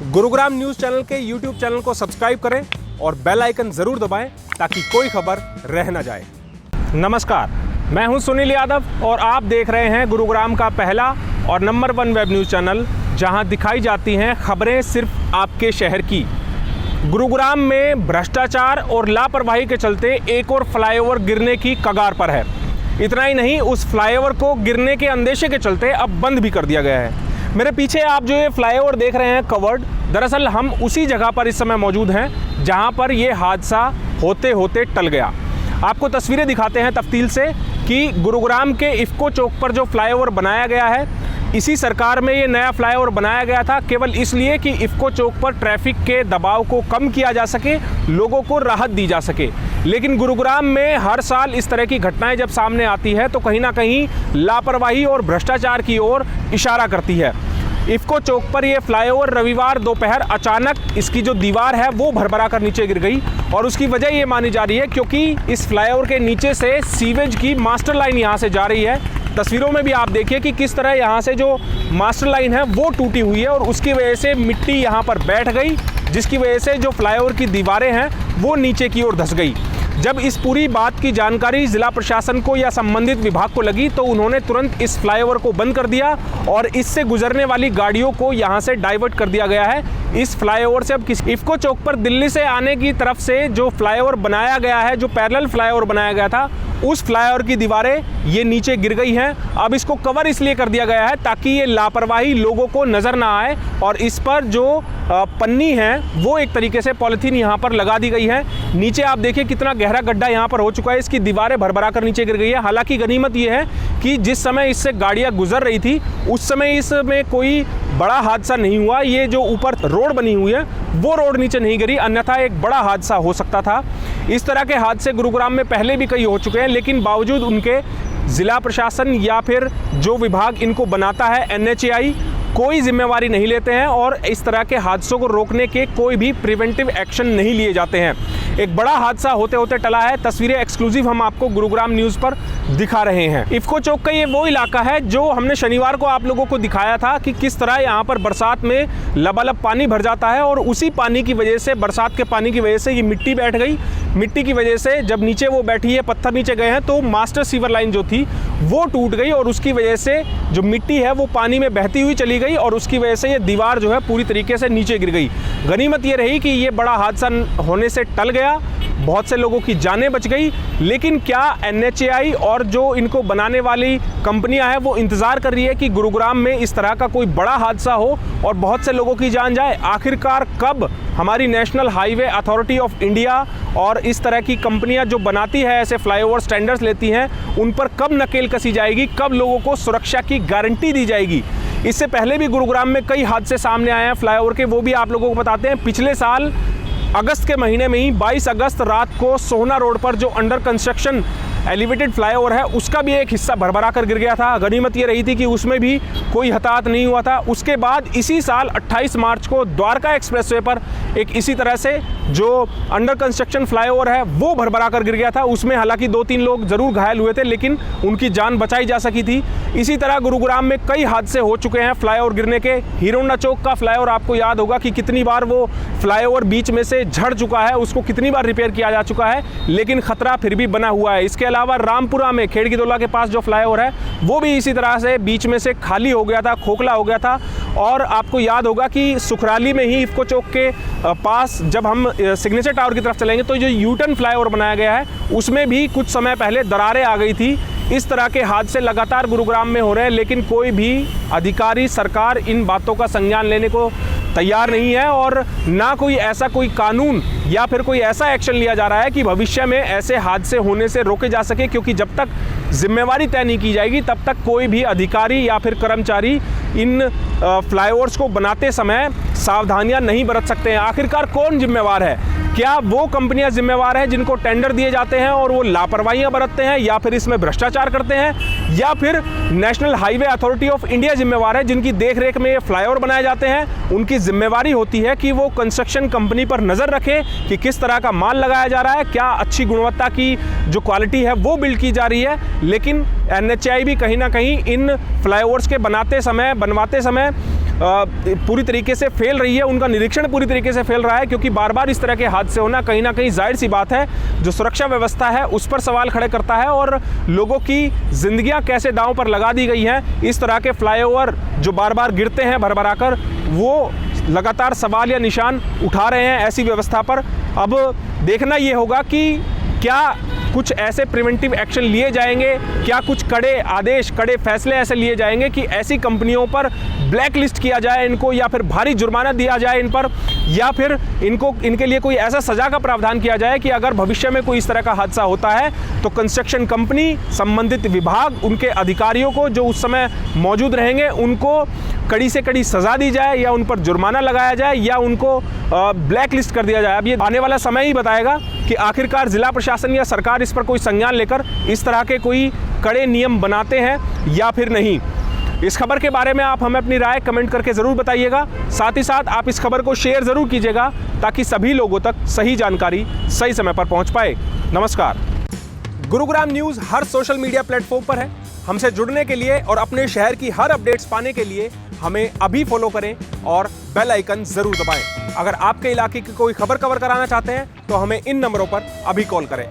Gurugram news channel के YouTube channel को subscribe करें और बेल आइकन जरूर दबाएं ताकि कोई खबर रह न जाए। नमस्कार, मैं हूं सुनील यादव और आप देख रहे हैं गुरुग्राम का पहला और नंबर 1 वेब न्यूज चैनल, जहां दिखाई जाती हैं खबरें सिर्फ आपके शहर की। गुरुग्राम में भ्रष्टाचार और लापरवाही के चलते एक और फ्लाईओवर गिरने की कगार पर है। इतना ही नहीं, उस फ्लाईओवर को गिरने के अंदेशे के चलते अब बंद भी कर दिया गया है। मेरे पीछे आप जो ये फ्लाईओवर देख रहे हैं कवर्ड, दरअसल हम उसी जगह पर इस समय मौजूद हैं जहां पर ये हादसा होते होते टल गया। आपको तस्वीरें दिखाते हैं तफसील से कि गुरुग्राम के इफ्को चौक पर जो फ्लाईओवर बनाया गया है, इसी सरकार में ये नया फ्लाईओवर बनाया गया था केवल इसलिए कि इफ्को चौक पर ट्रैफिक के दबाव को कम किया जा सके, लोगों को राहत दी जा सके। लेकिन गुरुग्राम में हर साल इस तरह की घटनाएं जब सामने आती है तो कहीं ना कहीं लापरवाही और भ्रष्टाचार की ओर इशारा करती है। इफ्को चौक पर यह फ्लाईओवर रविवार दोपहर अचानक इसकी जो दीवार है वो भरभरा कर नीचे गिर गई और उसकी वजह ये मानी जा रही है क्योंकि इस फ्लाईओवर के नीचे से सीवेज की मास्टर लाइन यहाँ से जा रही है। तस्वीरों में भी आप देखिए कि किस तरह यहाँ से जो मास्टर लाइन है वो टूटी हुई है और उसकी वजह से मिट्टी यहाँ पर बैठ गई, जिसकी वजह से जो फ्लाईओवर की दीवारें हैं वो नीचे की ओर धंस गई। जब इस पूरी बात की जानकारी जिला प्रशासन को या संबंधित विभाग को लगी तो उन्होंने तुरंत इस फ्लाईओवर को बंद कर दिया और इससे गुजरने वाली गाड़ियों को यहां से डाइवर्ट कर दिया गया है। इस फ्लाईओवर से अब इफ्को चौक पर दिल्ली से आने की तरफ से जो फ्लाईओवर बनाया गया है, जो पैरेलल फ्लाईओवर बनाया गया था, उस फ्लाईओवर की दीवारें ये नीचे गिर गई हैं। अब इसको कवर इसलिए कर दिया गया है ताकि ये लापरवाही लोगों को नजर ना आए और इस पर जो पन्नी है वो एक तरीके से पॉलिथीन यहाँ पर लगा दी गई है। नीचे आप देखिए कितना गहरा गड्ढा यहाँ पर हो चुका है, इसकी दीवारें भरभरा कर नीचे गिर गई है। हालांकि गनीमत ये है कि जिस समय इससे गाड़ियाँ गुजर रही थी उस समय इसमें कोई बड़ा हादसा नहीं हुआ। ये जो ऊपर रोड बनी हुई है वो रोड नीचे नहीं गिरी, अन्यथा एक बड़ा हादसा हो सकता था। इस तरह के हादसे गुरुग्राम में पहले भी कई हो चुके हैं, लेकिन बावजूद उनके जिला प्रशासन या फिर जो विभाग इनको बनाता है NHAI कोई जिम्मेवारी नहीं लेते हैं और इस तरह के हादसों को रोकने के कोई भी प्रिवेंटिव एक्शन नहीं लिए जाते हैं। एक बड़ा हादसा होते होते टला है। तस्वीरें एक्सक्लूसिव हम आपको गुरुग्राम न्यूज़ पर दिखा रहे हैं। इफ्को चौक का ये वो इलाका है जो हमने शनिवार को आप लोगों को दिखाया था कि किस तरह यहाँ पर बरसात में लबालब पानी भर जाता है और उसी पानी की वजह से, बरसात के पानी की वजह से ये मिट्टी बैठ गई। मिट्टी की वजह से जब नीचे वो बैठी है, पत्थर नीचे गए हैं तो मास्टर सीवर लाइन जो थी वो टूट गई और उसकी वजह से जो मिट्टी है वो पानी में बहती हुई चली गई और उसकी वजह से ये दीवार जो है पूरी तरीके से नीचे गिर गई। गनीमत ये रही कि ये बड़ा हादसा होने से टल गया, बहुत से लोगों की जानें बच गई। लेकिन क्या NHAI और जो इनको बनाने वाली कंपनियां हैं वो इंतज़ार कर रही है कि गुरुग्राम में इस तरह का कोई बड़ा हादसा हो और बहुत से लोगों की जान जाए? आखिरकार कब हमारी national highway authority of India और इस तरह की कंपनियां जो बनाती है, ऐसे फ्लाईओवर स्टैंडर्ड्स लेती हैं, उन पर कब नकेल कसी जाएगी, कब लोगों को सुरक्षा की गारंटी दी जाएगी? इससे पहले भी गुरुग्राम में कई हादसे सामने आए हैं फ्लाईओवर के, वो भी आप लोगों को बताते हैं। पिछले साल अगस्त के महीने में ही 22 अगस्त रात को सोहना रोड पर जो अंडर कंस्ट्रक्शन एलिवेटेड फ्लाईओवर है उसका भी एक हिस्सा भरभरा कर गिर गया था। गनीमत ये रही थी कि उसमें भी कोई हताहत नहीं हुआ था। उसके बाद इसी साल 28 मार्च को द्वारका एक्सप्रेसवे पर एक इसी तरह से जो अंडर कंस्ट्रक्शन फ्लाईओवर है वो भरभरा कर गिर गया था। उसमें हालांकि 2-3 लोग जरूर घायल हुए थे लेकिन उनकी जान बचाई जा सकी थी। इसी तरह गुरुग्राम में कई हादसे हो चुके हैं फ्लाईओवर गिरने के। हीरोंडा चौक का फ्लाईओवर आपको याद होगा कि कितनी बार वो फ्लाईओवर बीच में से झड़ चुका है, उसको कितनी बार रिपेयर किया जा चुका है, लेकिन खतरा फिर भी बना हुआ है। इसके अलावा रामपुरा में खेड़कीदोला के पास जो फ्लाईओवर है वो भी इसी तरह से बीच में से खाली हो गया था, खोखला हो गया था। और आपको याद होगा कि सुखराली में ही इफ्को चौक के पास जब हम सिग्नेचर टावर की तरफ चलेंगे तो जो यूटर्न फ्लाईओवर बनाया गया है उसमें भी कुछ समय पहले दरारें आ गई थी। इस तरह के हादसे लगातार गुरुग्राम में हो रहे हैं लेकिन कोई भी अधिकारी, सरकार इन बातों का संज्ञान लेने को तैयार नहीं है और ना कोई कानून या फिर कोई ऐसा एक्शन लिया जा रहा है कि भविष्य में ऐसे हादसे होने से रोके जा सके, क्योंकि जब तक जिम्मेवारी तय नहीं की जाएगी तब तक कोई भी अधिकारी या फिर कर्मचारी इन फ्लाईओवर्स को बनाते समय सावधानियां नहीं बरत सकते हैं। आखिरकार कौन जिम्मेवार है? क्या वो कंपनियां जिम्मेवार हैं जिनको टेंडर दिए जाते हैं और वो लापरवाहियां बरतते हैं या फिर इसमें भ्रष्टाचार करते हैं, या फिर national highway authority of India जिम्मेवार है जिनकी देखरेख में ये फ्लाईओवर बनाए जाते हैं? उनकी जिम्मेवारी होती है कि वो कंस्ट्रक्शन कंपनी पर नज़र रखें कि किस तरह का माल लगाया जा रहा है, क्या अच्छी गुणवत्ता की जो क्वालिटी है वो बिल्ड की जा रही है। लेकिन NHAI भी कहीं ना कहीं इन फ्लाईओवर्स के बनवाते समय पूरी तरीके से फेल रही है, उनका निरीक्षण पूरी तरीके से फेल रहा है, क्योंकि बार बार इस तरह के हादसे होना कहीं ना कहीं जाहिर सी बात है जो सुरक्षा व्यवस्था है उस पर सवाल खड़े करता है, और लोगों की जिंदगियां कैसे दांव पर लगा दी गई हैं। इस तरह के फ्लाईओवर जो बार बार गिरते हैं भरभरा कर, वो लगातार सवाल या निशान उठा रहे हैं ऐसी व्यवस्था पर। अब देखना ये होगा कि क्या कुछ ऐसे प्रिवेंटिव एक्शन लिए जाएंगे, क्या कुछ कड़े आदेश, कड़े फैसले ऐसे लिए जाएंगे कि ऐसी कंपनियों पर ब्लैक लिस्ट किया जाए इनको, या फिर भारी जुर्माना दिया जाए इन पर, या फिर इनके लिए कोई ऐसा सजा का प्रावधान किया जाए कि अगर भविष्य में कोई इस तरह का हादसा होता है तो कंस्ट्रक्शन कंपनी, संबंधित विभाग, उनके अधिकारियों को जो उस समय मौजूद रहेंगे उनको कड़ी से कड़ी सजा दी जाए, या उन पर जुर्माना लगाया जाए, या उनको ब्लैक लिस्ट कर दिया जाए। अब ये आने वाला समय ही बताएगा कि आखिरकार जिला प्रशासन या सरकार इस पर कोई संज्ञान लेकर इस तरह के कोई कड़े नियम बनाते हैं या फिर नहीं। इस खबर के बारे में आप हमें अपनी राय कमेंट करके ज़रूर बताइएगा। साथ ही साथ आप इस खबर को शेयर ज़रूर कीजिएगा ताकि सभी लोगों तक सही जानकारी सही समय पर पहुंच पाए। नमस्कार। गुरुग्राम न्यूज़ हर सोशल मीडिया प्लेटफॉर्म पर है। हमसे जुड़ने के लिए और अपने शहर की हर अपडेट्स पाने के लिए हमें अभी फॉलो करें और बेल आइकन ज़रूर दबाएं। अगर आपके इलाके की कोई खबर कवर कराना चाहते हैं तो हमें इन नंबरों पर अभी कॉल करें।